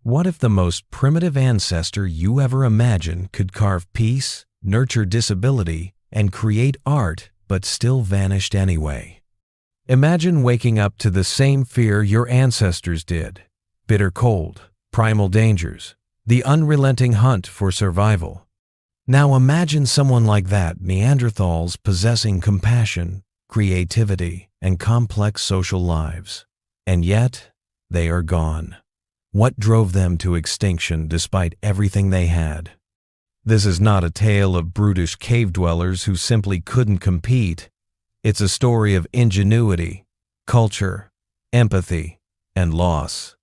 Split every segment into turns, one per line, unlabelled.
What if the most primitive ancestor you ever imagined could carve peace, nurture disability, and create art, but still vanished anyway? Imagine waking up to the same fear your ancestors did: bitter cold, primal dangers, the unrelenting hunt for survival. Now imagine someone like that, Neanderthals possessing compassion, creativity, and complex social lives. And yet, they are gone. What drove them to extinction despite everything they had? This is not a tale of brutish cave dwellers who simply couldn't compete. It's a story of ingenuity, culture, empathy, and loss.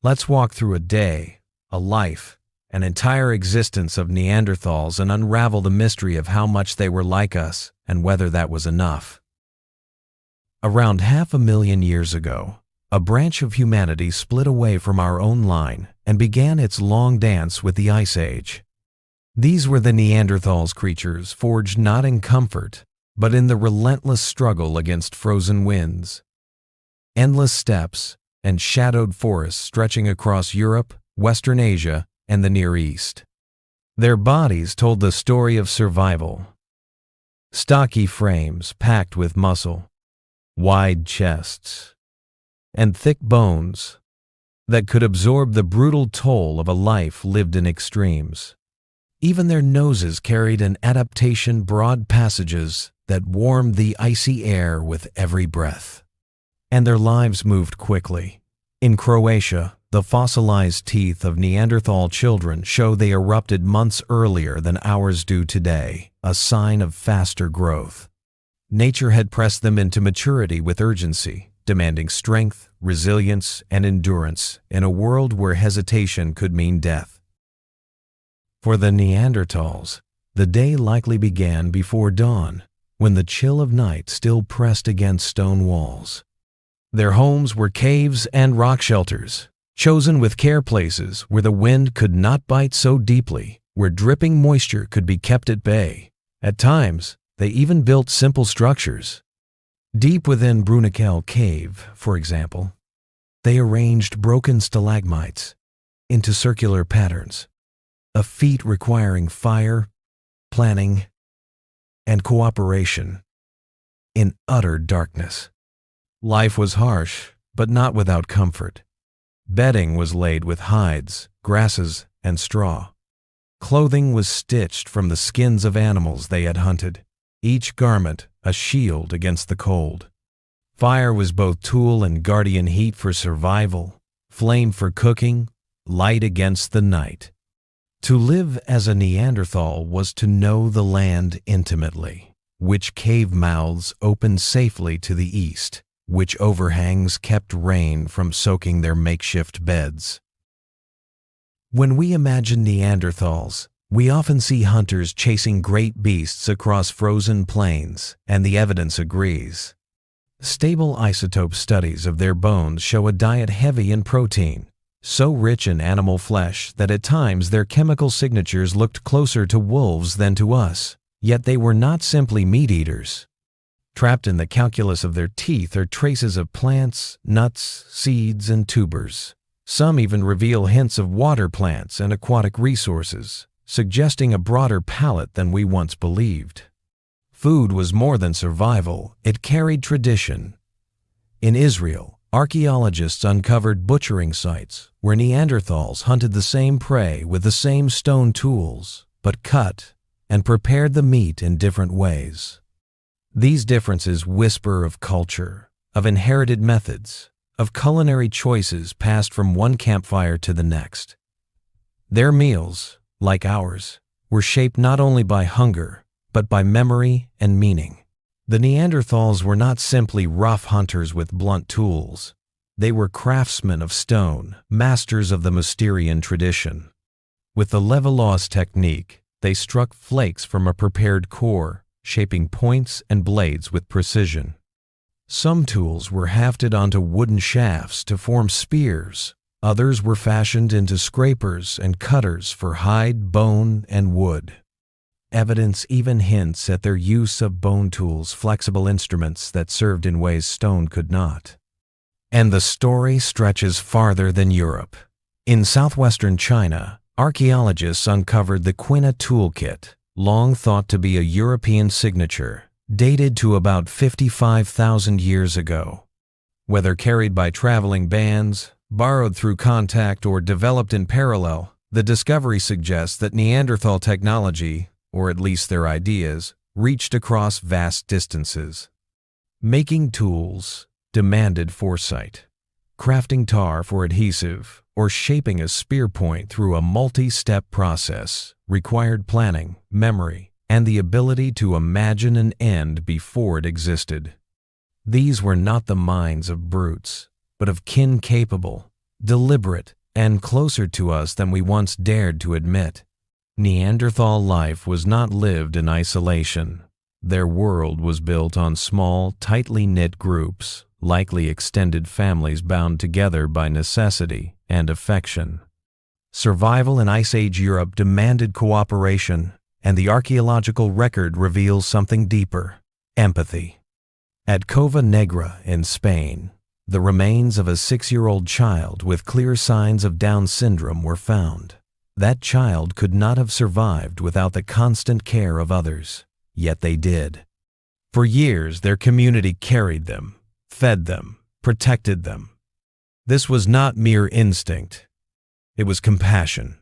Let's walk through a day, a life, an entire existence of Neanderthals and unravel the mystery of how much they were like us and whether that was enough. Around 500,000 years ago, a branch of humanity split away from our own line and began its long dance with the Ice Age. These were the Neanderthals, creatures forged not in comfort, but in the relentless struggle against frozen winds. Endless steppes and shadowed forests stretching across Europe, Western Asia, and the Near East. Their bodies told the story of survival. Stocky frames packed with muscle, wide chests, and thick bones that could absorb the brutal toll of a life lived in extremes. Even their noses carried an adaptation, broad passages that warmed the icy air with every breath. And their lives moved quickly. In Croatia, the fossilized teeth of Neanderthal children show they erupted months earlier than ours do today, a sign of faster growth. Nature had pressed them into maturity with urgency, demanding strength, resilience, and endurance in a world where hesitation could mean death. For the Neanderthals, the day likely began before dawn, when the chill of night still pressed against stone walls. Their homes were caves and rock shelters, chosen with care, places where the wind could not bite so deeply, where dripping moisture could be kept at bay. At times, they even built simple structures. Deep within Brunikel Cave, for example, they arranged broken stalagmites into circular patterns, a feat requiring fire, planning, and cooperation in utter darkness. Life was harsh, but not without comfort. Bedding was laid with hides, grasses, and straw. Clothing was stitched from the skins of animals they had hunted, each garment a shield against the cold. Fire was both tool and guardian: heat for survival, flame for cooking, light against the night. To live as a Neanderthal was to know the land intimately, which cave mouths opened safely to the east, which overhangs kept rain from soaking their makeshift beds. When we imagine Neanderthals, we often see hunters chasing great beasts across frozen plains, and the evidence agrees. Stable isotope studies of their bones show a diet heavy in protein, so rich in animal flesh that at times their chemical signatures looked closer to wolves than to us, yet they were not simply meat eaters. Trapped in the calculus of their teeth are traces of plants, nuts, seeds, and tubers. Some even reveal hints of water plants and aquatic resources, suggesting a broader palette than we once believed. Food was more than survival, it carried tradition. In Israel, archaeologists uncovered butchering sites where Neanderthals hunted the same prey with the same stone tools, but cut and prepared the meat in different ways. These differences whisper of culture, of inherited methods, of culinary choices passed from one campfire to the next. Their meals, like ours, were shaped not only by hunger, but by memory and meaning. The Neanderthals were not simply rough hunters with blunt tools. They were craftsmen of stone, masters of the Mysterian tradition. With the levalos technique, they struck flakes from a prepared core, shaping points and blades with precision. Some tools were hafted onto wooden shafts to form spears. Others were fashioned into scrapers and cutters for hide, bone, and wood. Evidence even hints at their use of bone tools, flexible instruments that served in ways stone could not. And the story stretches farther than Europe. In southwestern China, archaeologists uncovered the quina toolkit, long thought to be a European signature, dated to about 55,000 years ago. Whether carried by traveling bands, borrowed through contact, or developed in parallel, the discovery suggests that Neanderthal technology, or at least their ideas, reached across vast distances. Making tools demanded foresight. Crafting tar for adhesive or shaping a spear point through a multi-step process required planning, memory, and the ability to imagine an end before it existed. These were not the minds of brutes, but of kin capable, deliberate, and closer to us than we once dared to admit. Neanderthal life was not lived in isolation. Their world was built on small, tightly knit groups, likely extended families bound together by necessity and affection. Survival in Ice Age Europe demanded cooperation, and the archaeological record reveals something deeper: empathy. At Cova Negra in Spain, the remains of a 6-year-old child with clear signs of Down syndrome were found. That child could not have survived without the constant care of others, yet they did. For years, their community carried them, fed them, protected them. This was not mere instinct. It was compassion.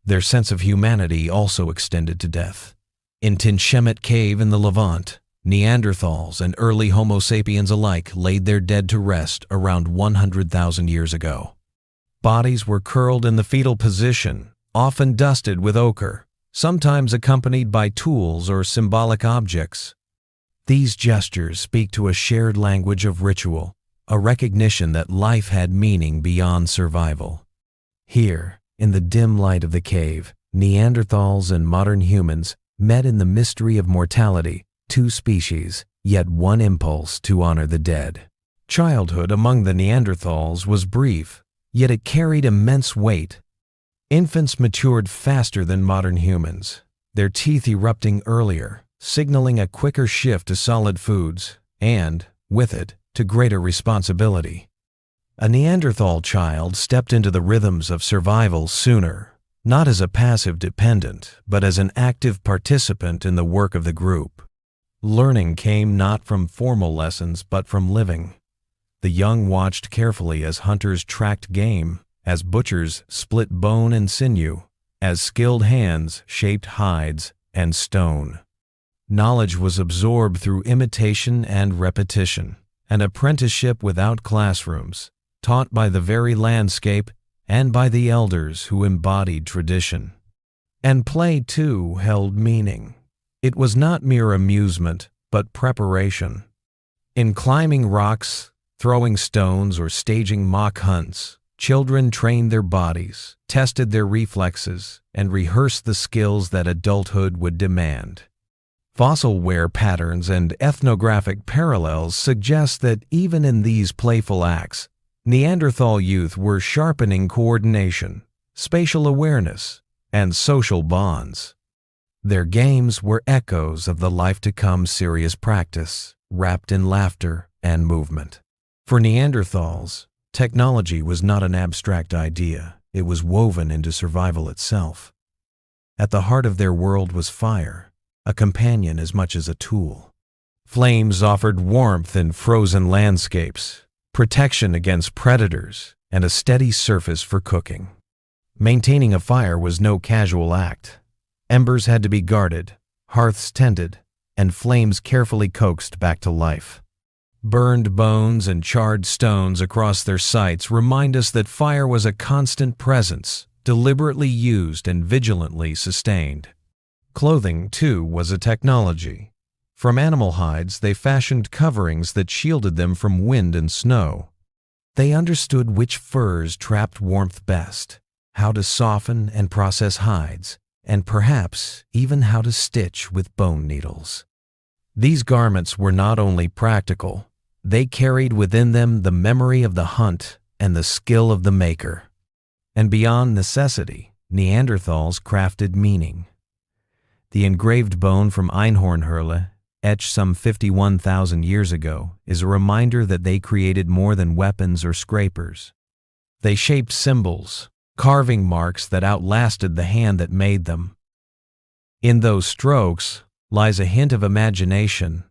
Their sense of humanity also extended to death. In Tinchemet Cave in the Levant, Neanderthals and early Homo sapiens alike laid their dead to rest around 100,000 years ago. Bodies were curled in the fetal position, often dusted with ochre, sometimes accompanied by tools or symbolic objects. These gestures speak to a shared language of ritual, a recognition that life had meaning beyond survival. Here, in the dim light of the cave, Neanderthals and modern humans met in the mystery of mortality, two species, yet one impulse to honor the dead. Childhood among the Neanderthals was brief, yet it carried immense weight. Infants matured faster than modern humans, their teeth erupting earlier, signaling a quicker shift to solid foods and, with it, to greater responsibility. A Neanderthal child stepped into the rhythms of survival sooner, not as a passive dependent, but as an active participant in the work of the group. Learning came not from formal lessons, but from living. The young watched carefully as hunters tracked game, as butchers split bone and sinew, as skilled hands shaped hides and stone. Knowledge was absorbed through imitation and repetition, an apprenticeship without classrooms, taught by the very landscape and by the elders who embodied tradition. And play, too, held meaning. It was not mere amusement, but preparation. In climbing rocks, throwing stones, or staging mock hunts, children trained their bodies, tested their reflexes, and rehearsed the skills that adulthood would demand. Fossil wear patterns and ethnographic parallels suggest that even in these playful acts, Neanderthal youth were sharpening coordination, spatial awareness, and social bonds. Their games were echoes of the life-to-come serious practice, wrapped in laughter and movement. For Neanderthals, technology was not an abstract idea, it was woven into survival itself. At the heart of their world was fire, a companion as much as a tool. Flames offered warmth in frozen landscapes, protection against predators, and a steady surface for cooking. Maintaining a fire was no casual act. Embers had to be guarded, hearths tended, and flames carefully coaxed back to life. Burned bones and charred stones across their sites remind us that fire was a constant presence, deliberately used and vigilantly sustained. Clothing, too, was a technology. From animal hides, they fashioned coverings that shielded them from wind and snow. They understood which furs trapped warmth best, how to soften and process hides, and perhaps even how to stitch with bone needles. These garments were not only practical, they carried within them the memory of the hunt and the skill of the maker. And beyond necessity, Neanderthals crafted meaning. The engraved bone from Einhornhöhle, etched some 51,000 years ago, is a reminder that they created more than weapons or scrapers. They shaped symbols, carving marks that outlasted the hand that made them. In those strokes lies a hint of imagination,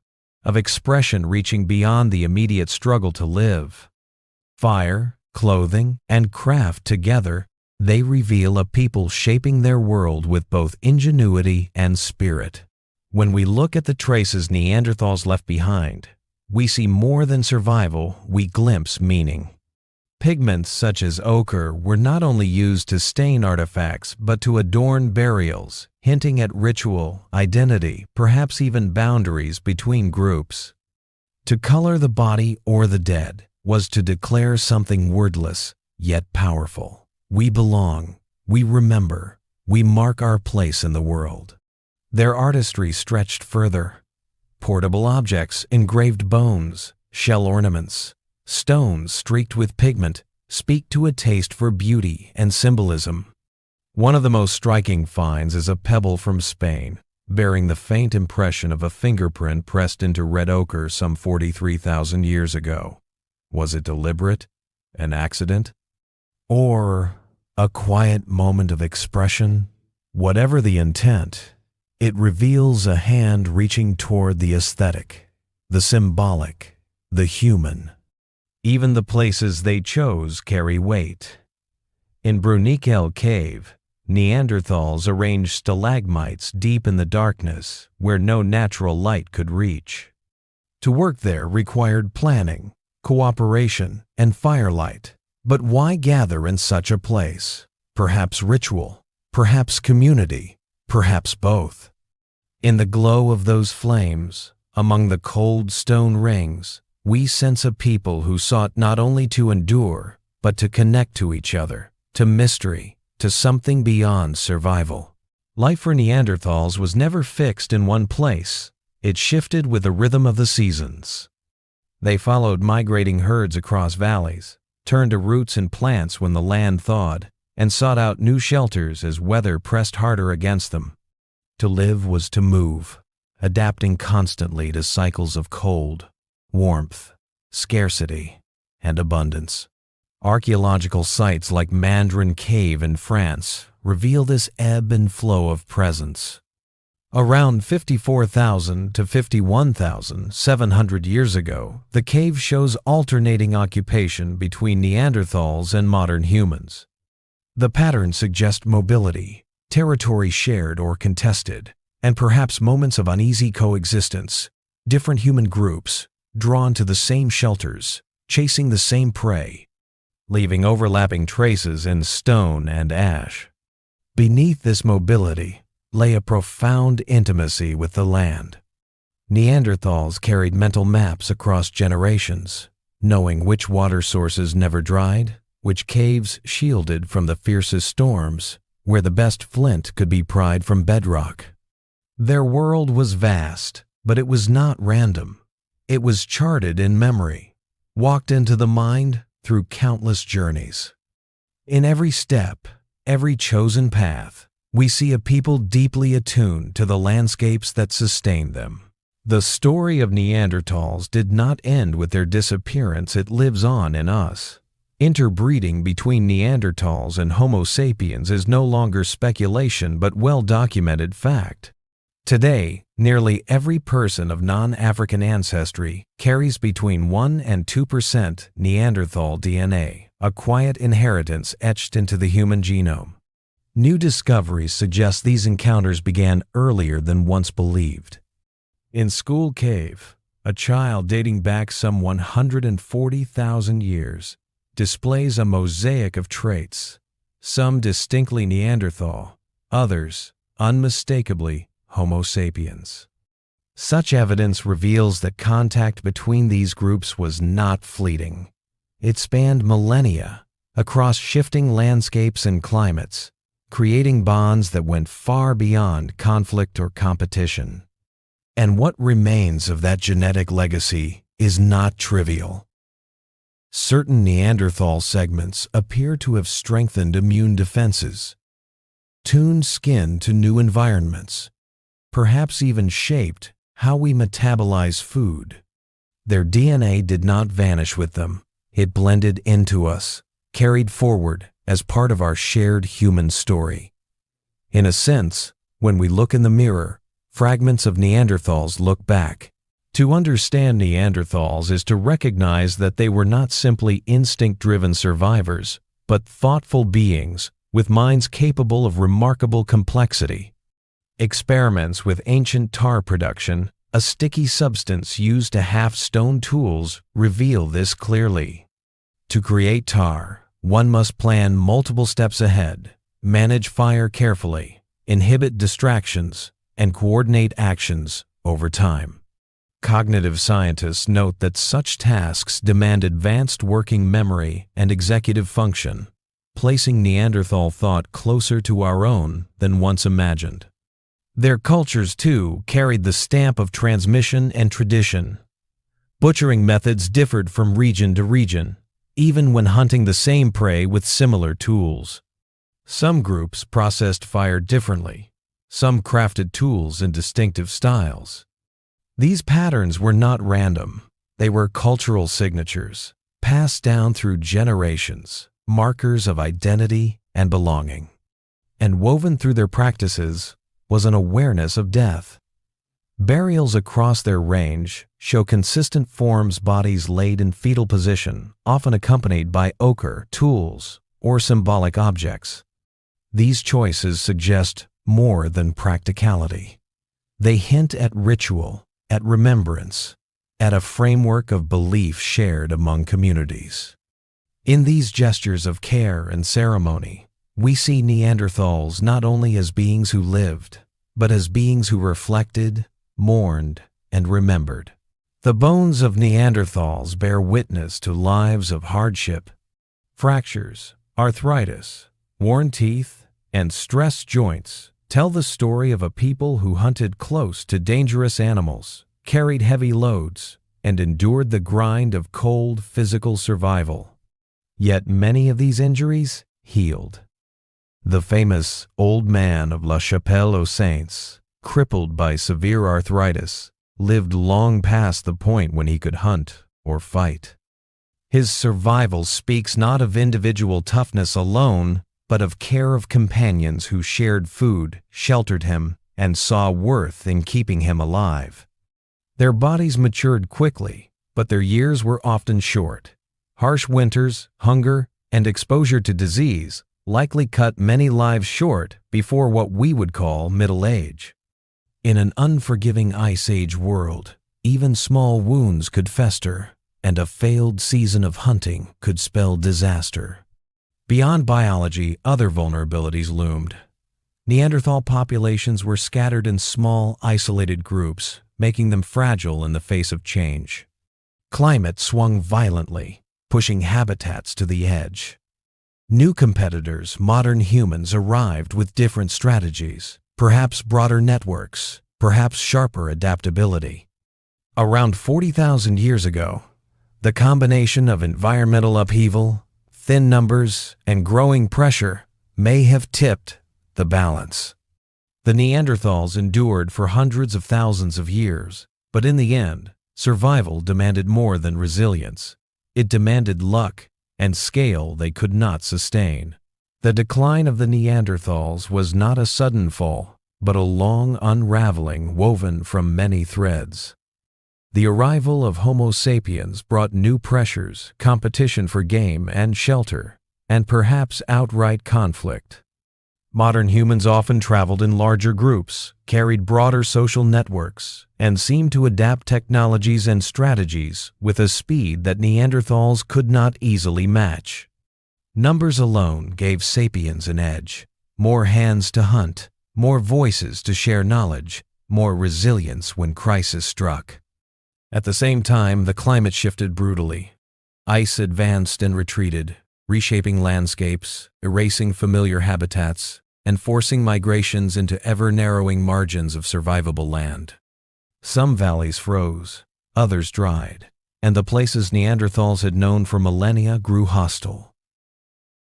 of expression reaching beyond the immediate struggle to live. Fire, clothing, and craft together, they reveal a people shaping their world with both ingenuity and spirit. When we look at the traces Neanderthals left behind, we see more than survival, we glimpse meaning. Pigments such as ochre were not only used to stain artifacts but to adorn burials, hinting at ritual, identity, perhaps even boundaries between groups. To color the body or the dead was to declare something wordless, yet powerful. We belong, we remember, we mark our place in the world. Their artistry stretched further. Portable objects, engraved bones, shell ornaments, stones streaked with pigment speak to a taste for beauty and symbolism. One of the most striking finds is a pebble from Spain, bearing the faint impression of a fingerprint pressed into red ochre some 43,000 years ago. Was it deliberate? An accident? Or a quiet moment of expression? Whatever the intent, it reveals a hand reaching toward the aesthetic, the symbolic, the human. Even the places they chose carry weight. In Bruniquel Cave, Neanderthals arranged stalagmites deep in the darkness where no natural light could reach. To work there required planning, cooperation, and firelight. But why gather in such a place? Perhaps ritual, perhaps community, perhaps both. In the glow of those flames, among the cold stone rings, we sense a people who sought not only to endure, but to connect to each other, to mystery, to something beyond survival. Life for Neanderthals was never fixed in one place. It shifted with the rhythm of the seasons. They followed migrating herds across valleys, turned to roots and plants when the land thawed, and sought out new shelters as weather pressed harder against them. To live was to move, adapting constantly to cycles of cold, warmth, scarcity, and abundance. Archaeological sites like Mandarin Cave in France reveal this ebb and flow of presence. Around 54,000 to 51,700 years ago, the cave shows alternating occupation between Neanderthals and modern humans. The patterns suggest mobility, territory shared or contested, and perhaps moments of uneasy coexistence. Different human groups, drawn to the same shelters, chasing the same prey, leaving overlapping traces in stone and ash. Beneath this mobility lay a profound intimacy with the land. Neanderthals carried mental maps across generations, knowing which water sources never dried, which caves shielded from the fiercest storms, where the best flint could be pried from bedrock. Their world was vast, but it was not random. It was charted in memory, walked into the mind through countless journeys. In every step, every chosen path, we see a people deeply attuned to the landscapes that sustained them. The story of Neanderthals did not end with their disappearance, it lives on in us. Interbreeding between Neanderthals and Homo sapiens is no longer speculation but well-documented fact. Today, nearly every person of non-African ancestry carries between 1 and 2% Neanderthal DNA, a quiet inheritance etched into the human genome. New discoveries suggest these encounters began earlier than once believed. In School Cave, a child dating back some 140,000 years displays a mosaic of traits, some distinctly Neanderthal, others unmistakably Homo sapiens. Such evidence reveals that contact between these groups was not fleeting. It spanned millennia, across shifting landscapes and climates, creating bonds that went far beyond conflict or competition. And what remains of that genetic legacy is not trivial. Certain Neanderthal segments appear to have strengthened immune defenses, tuned skin to new environments, perhaps even shaped how we metabolize food. Their DNA did not vanish with them. It blended into us, carried forward, as part of our shared human story. In a sense, when we look in the mirror, fragments of Neanderthals look back. To understand Neanderthals is to recognize that they were not simply instinct-driven survivors, but thoughtful beings with minds capable of remarkable complexity. Experiments with ancient tar production, a sticky substance used to halve stone tools, reveal this clearly. To create tar, one must plan multiple steps ahead, manage fire carefully, inhibit distractions, and coordinate actions over time. Cognitive scientists note that such tasks demand advanced working memory and executive function, placing Neanderthal thought closer to our own than once imagined. Their cultures, too, carried the stamp of transmission and tradition. Butchering methods differed from region to region, even when hunting the same prey with similar tools. Some groups processed fire differently. Some crafted tools in distinctive styles. These patterns were not random. They were cultural signatures, passed down through generations, markers of identity and belonging. And woven through their practices was an awareness of death. Burials across their range show consistent forms, bodies laid in fetal position, often accompanied by ochre, tools, or symbolic objects. These choices suggest more than practicality. They hint at ritual, at remembrance, at a framework of belief shared among communities. In these gestures of care and ceremony, we see Neanderthals not only as beings who lived, but as beings who reflected, mourned, and remembered. The bones of Neanderthals bear witness to lives of hardship. Fractures, arthritis, worn teeth, and stressed joints tell the story of a people who hunted close to dangerous animals, carried heavy loads, and endured the grind of cold physical survival. Yet many of these injuries healed. The famous Old Man of La Chapelle aux Saints, crippled by severe arthritis, lived long past the point when he could hunt or fight. His survival speaks not of individual toughness alone, but of care of companions who shared food, sheltered him, and saw worth in keeping him alive. Their bodies matured quickly, but their years were often short. Harsh winters, hunger, and exposure to disease likely cut many lives short before what we would call middle age. In an unforgiving Ice Age world, even small wounds could fester, and a failed season of hunting could spell disaster. Beyond biology, other vulnerabilities loomed. Neanderthal populations were scattered in small, isolated groups, making them fragile in the face of change. Climate swung violently, pushing habitats to the edge. New competitors, modern humans, arrived with different strategies, perhaps broader networks, perhaps sharper adaptability. Around 40,000 years ago, the combination of environmental upheaval, thin numbers, and growing pressure may have tipped the balance. The Neanderthals endured for hundreds of thousands of years, but in the end, survival demanded more than resilience. It demanded luck and scale they could not sustain. The decline of the Neanderthals was not a sudden fall, but a long unraveling woven from many threads. The arrival of Homo sapiens brought new pressures, competition for game and shelter, and perhaps outright conflict. Modern humans often traveled in larger groups, carried broader social networks, and seemed to adapt technologies and strategies with a speed that Neanderthals could not easily match. Numbers alone gave sapiens an edge: more hands to hunt, more voices to share knowledge, more resilience when crisis struck. At the same time, the climate shifted brutally. Ice advanced and retreated, reshaping landscapes, erasing familiar habitats, and forcing migrations into ever-narrowing margins of survivable land. Some valleys froze, others dried, and the places Neanderthals had known for millennia grew hostile.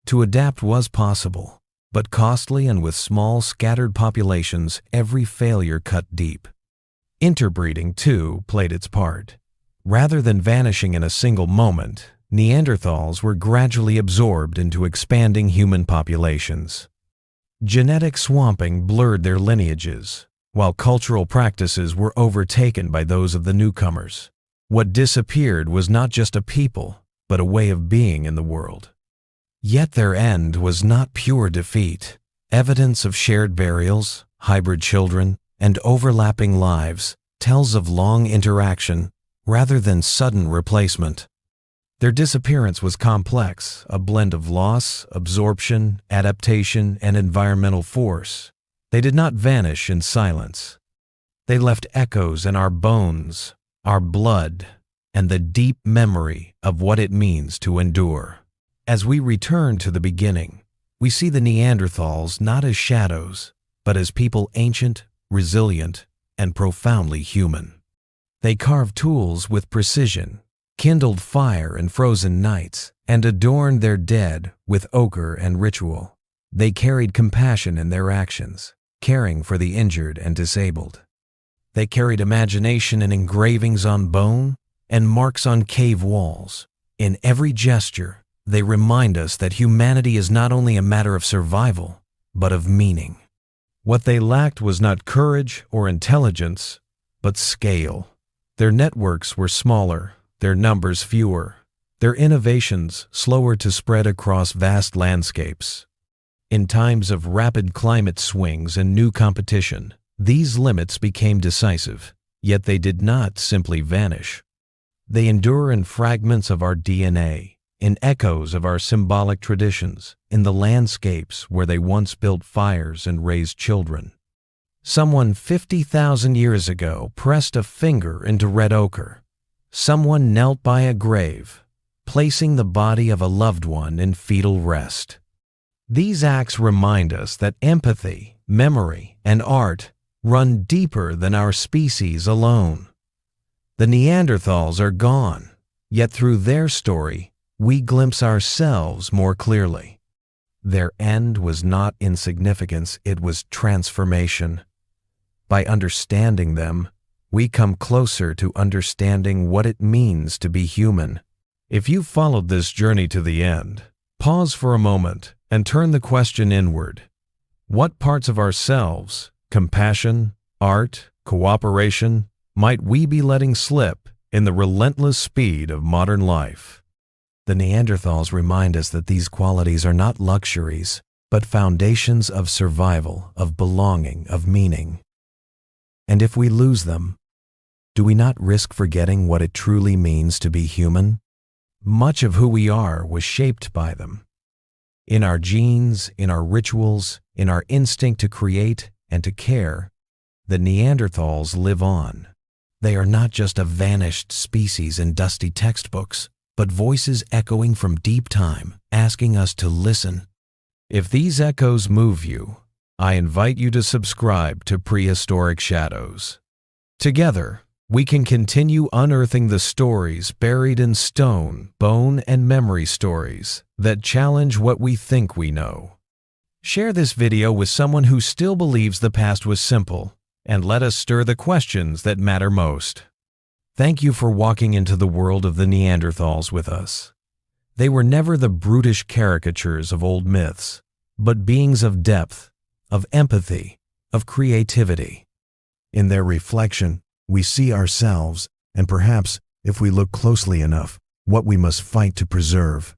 To adapt was possible, but costly, and with small, scattered populations, every failure cut deep. Interbreeding, too, played its part. Rather than vanishing in a single moment, Neanderthals were gradually absorbed into expanding human populations. Genetic swamping blurred their lineages, while cultural practices were overtaken by those of the newcomers. What disappeared was not just a people, but a way of being in the world. Yet their end was not pure defeat. Evidence of shared burials, hybrid children, and overlapping lives tells of long interaction rather than sudden replacement. Their disappearance was complex, a blend of loss, absorption, adaptation, and environmental force. They did not vanish in silence. They left echoes in our bones, our blood, and the deep memory of what it means to endure. As we return to the beginning, we see the Neanderthals not as shadows, but as people ancient, resilient, and profoundly human. They carved tools with precision, kindled fire in frozen nights, and adorned their dead with ochre and ritual. They carried compassion in their actions, caring for the injured and disabled. They carried imagination in engravings on bone and marks on cave walls. In every gesture, they remind us that humanity is not only a matter of survival, but of meaning. What they lacked was not courage or intelligence, but scale. Their networks were smaller, their numbers fewer, their innovations slower to spread across vast landscapes. In times of rapid climate swings and new competition, these limits became decisive, yet they did not simply vanish. They endure in fragments of our DNA, in echoes of our symbolic traditions, in the landscapes where they once built fires and raised children. Someone 50,000 years ago pressed a finger into red ochre. Someone knelt by a grave, placing the body of a loved one in fetal rest. These acts remind us that empathy, memory, and art run deeper than our species alone. The Neanderthals are gone, yet through their story, we glimpse ourselves more clearly. Their end was not insignificance, it was transformation. By understanding them, we come closer to understanding what it means to be human. If you followed this journey to the end, pause for a moment and turn the question inward. What parts of ourselves, compassion, art, cooperation, might we be letting slip in the relentless speed of modern life? The Neanderthals remind us that these qualities are not luxuries, but foundations of survival, of belonging, of meaning. And if we lose them, do we not risk forgetting what it truly means to be human? Much of who we are was shaped by them. In our genes, in our rituals, in our instinct to create and to care, the Neanderthals live on. They are not just a vanished species in dusty textbooks, but voices echoing from deep time, asking us to listen. If these echoes move you, I invite you to subscribe to Prehistoric Shadows. Together, we can continue unearthing the stories buried in stone, bone, and memory stories that challenge what we think we know. Share this video with someone who still believes the past was simple, and let us stir the questions that matter most. Thank you for walking into the world of the Neanderthals with us. They were never the brutish caricatures of old myths, but beings of depth, of empathy, of creativity. In their reflection, we see ourselves, and perhaps, if we look closely enough, what we must fight to preserve.